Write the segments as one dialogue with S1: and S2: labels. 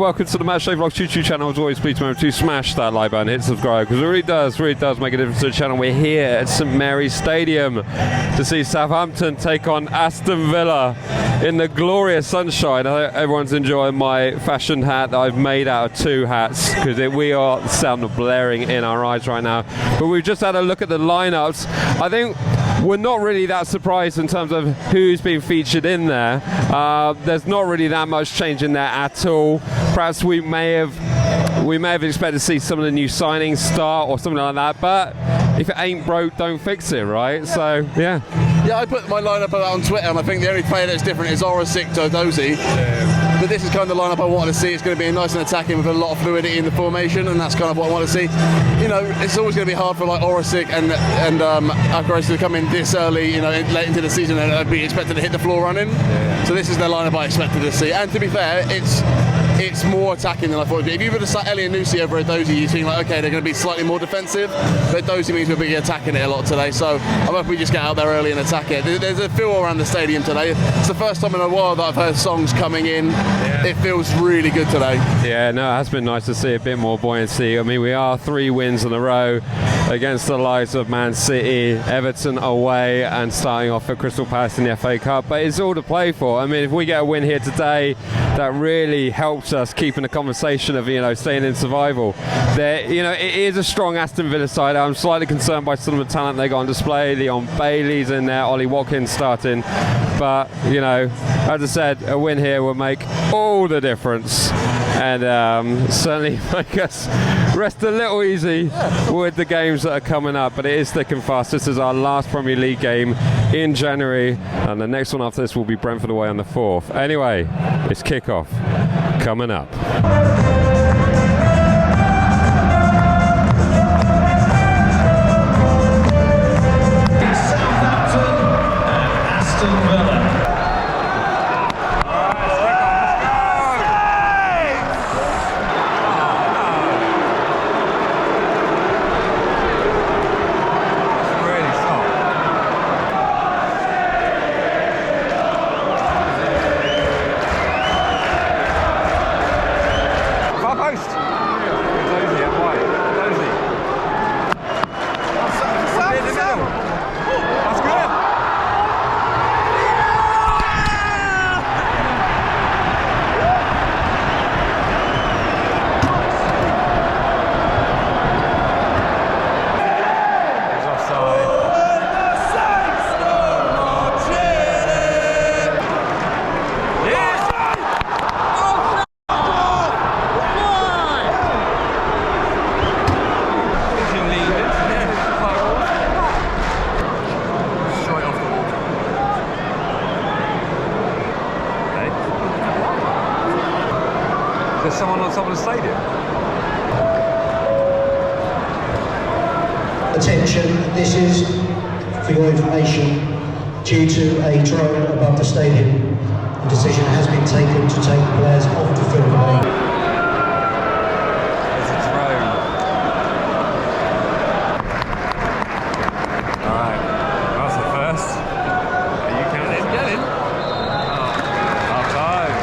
S1: welcome to the MatchDayVlogs YouTube channel. As always, please remember to smash that like button, hit subscribe, because it really does make a difference to the channel. We're here at St Mary's Stadium to see Southampton take on Aston Villa in the glorious sunshine. I hope everyone's enjoying my fashion hat that I've made out of two hats, because we are the sound of blaring in our eyes right now. But we've just had a look at the lineups. I think we're not really that surprised in terms of who's been featured in there. There's not really that much change in there at all. Perhaps we may have expected to see some of the new signings start or something like that, but if it ain't broke, don't fix it, right? So, yeah.
S2: Yeah, I put my lineup out on Twitter, and I think the only player that's different is Orosic to Dozy. Yeah. But this is kind of the lineup I wanted to see. It's going to be nice and attacking with a lot of fluidity in the formation, and that's kind of what I want to see. You know, it's always going to be hard for like Orosic and Akros to come in this early, you know, late into the season, and I'd be expected to hit the floor running. Yeah. So this is the lineup I expected to see. And to be fair, it's more attacking than I thought it'd be. If you were to start Ellie and Nusi over at Dozy, you think like, okay, they're going to be slightly more defensive, but Dozy means we'll be attacking it a lot today. So I hope we just get out there early and attack it. There's a feel around the stadium today. It's the first time in a while that I've heard songs coming in. Yeah. It feels really good today.
S1: Yeah, no, it has been nice to see a bit more buoyancy. I mean, we are 3 wins in a row against the likes of Man City, Everton away, and starting off at Crystal Palace in the FA Cup. But it's all to play for. I mean, if we get a win here today, that really helps us keep in the conversation of, you know, staying in survival. You know, it is a strong Aston Villa side. I'm slightly concerned by some of the talent they got on display. Leon Bailey's in there, Ollie Watkins starting. But, you know, as I said, a win here will make all the difference, and certainly make us rest a little easy with the games that are coming up. But it is thick and fast. This is our last Premier League game in January, and the next one after this will be Brentford away on the 4th. Anyway, it's kickoff coming up.
S3: There's someone on top of the stadium.
S4: Attention, this is, for your information, due to a drone above the stadium. The decision has been taken to take the players off the field.
S3: There's a drone. Alright, that's the first. Are you counting? Get in. Half time.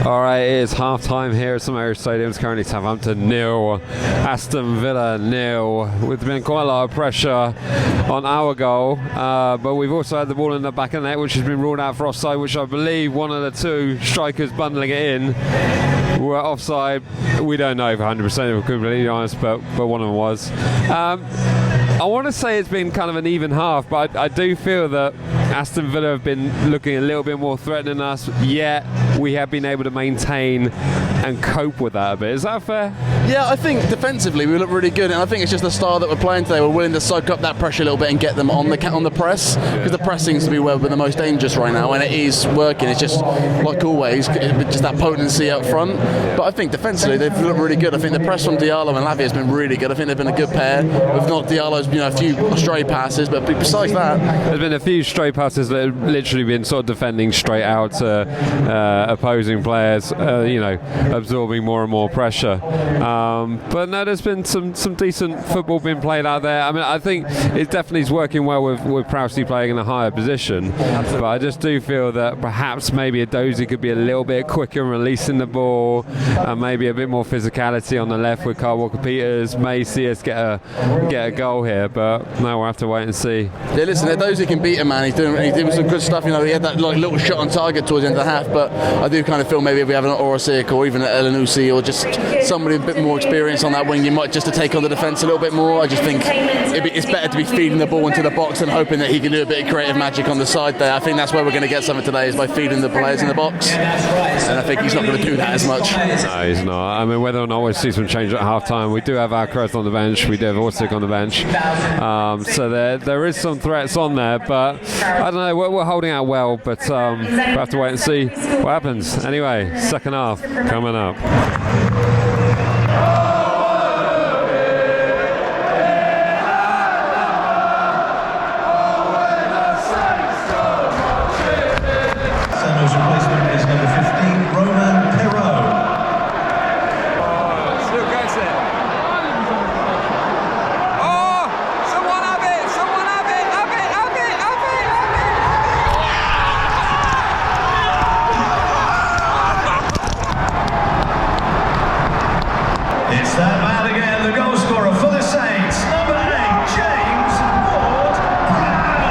S1: All right, it is half-time here at St Mary's Stadium. It's currently Southampton 0, Aston Villa 0. There's been quite a lot of pressure on our goal, but we've also had the ball in the back of the net, which has been ruled out for offside, which I believe one of the 2 strikers bundling it in were offside. We don't know for 100%, if we're completely honest, but one of them was. I want to say it's been kind of an even half, but I do feel that Aston Villa have been looking a little bit more threatening us, yet we have been able to maintain and cope with that a bit. Is that fair?
S2: Yeah, I think defensively we look really good, and I think it's just the style that we're playing today. We're willing to soak up that pressure a little bit and get them on the press, because the press seems to be where we're the most dangerous right now, and it is working. It's just like always, just that potency up front. But I think defensively they've looked really good. I think the press from Diallo and Lavia has been really good. I think they've been a good pair. We've not Diallo's, you know, a few stray passes, but besides that,
S1: there's been a few stray passes that have literally been sort of defending straight out to opposing players, absorbing more and more pressure. But no, there's been some decent football being played out there. I mean, I think it definitely is working well with Prowsey playing in a higher position. But I just do feel that perhaps maybe Edozie could be a little bit quicker in releasing the ball, and maybe a bit more physicality on the left with Carl Walker-Peters may see us get a goal here. But no, we'll have to wait and see.
S2: Yeah, listen, Edozie can beat a man. He's doing some good stuff. He had that little shot on target towards the end of the half. But I do kind of feel maybe if we have an Orosic or even an Elanusi or just somebody a bit more experienced on that wing, you might just to take on the defence a little bit more. I just think it's better to be feeding the ball into the box and hoping that he can do a bit of creative magic on the side there. I think that's where we're going to get something today, is by feeding the players in the box. And I think he's not going to do that as much.
S1: No, he's not. I mean, whether or not we'll see some change at half time, we do have Alcaraz on the bench, we do have Orsic on the bench. So there is some threats on there, but I don't know, we're holding out well, but we'll have to wait and see what happens. Anyway, second half coming up.
S4: Sano's replacement is number 15, Roman Perrault.
S3: Still gets it. Oh! Someone have it! Someone have it! Have it! Have it! Have it!
S4: It's that man again, the goal scorer for the Saints, number 8, James Ward-Prowse.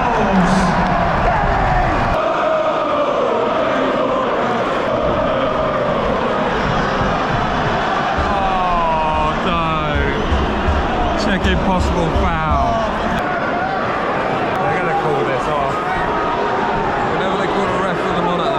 S3: Oh, no. Check impossible foul. They're going to call this off. Whenever they call a ref for the monitor.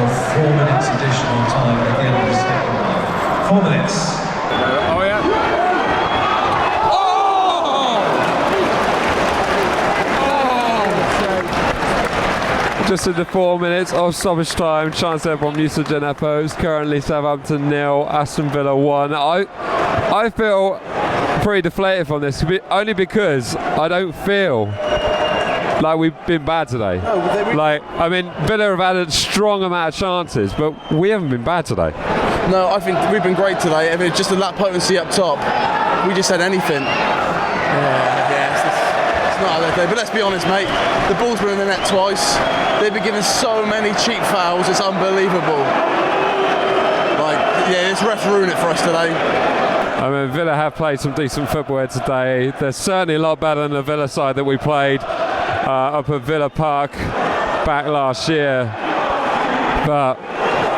S4: Of 4 minutes additional time at the end of the second half. 4 minutes.
S3: Oh, yeah.
S1: Just in the 4 minutes of stoppage time, chance there from Musa Genepos. Currently Southampton 0, Aston Villa 1. I feel pretty deflated from this, only because I don't feel like we've been bad today. I mean, Villa have had a strong amount of chances, but we haven't been bad today.
S2: No, I think we've been great today. I mean, just the lap potency up top. We just had anything. It's not our day. But let's be honest, mate. The ball's been in the net twice. They've been given so many cheap fouls. It's unbelievable. This ref ruined it for us today.
S1: I mean, Villa have played some decent football here today. They're certainly a lot better than the Villa side that we played up at Villa Park back last year. But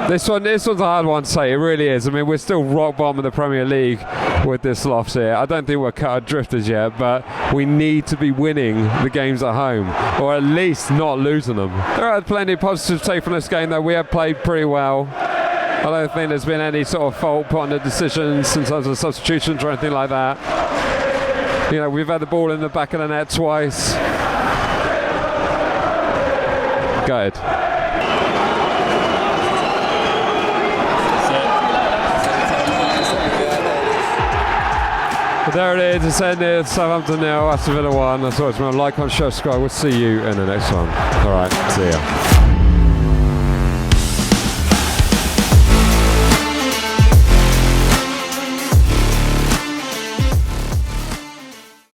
S1: this one's a hard one to say. It really is. I mean, we're still rock bottom of the Premier League with this loss here. I don't think we're cut adrift as yet, but we need to be winning the games at home, or at least not losing them. There are plenty of positives to take from this game, though. We have played pretty well. I don't think there's been any sort of fault put on the decisions in terms of substitutions or anything like that. We've had the ball in the back of the net twice. Go ahead. But there it is, it's ended. Southampton 0, Aston Villa 1. That's all. It's my like, comment, share, subscribe. We'll see you in the next one. Alright, see ya.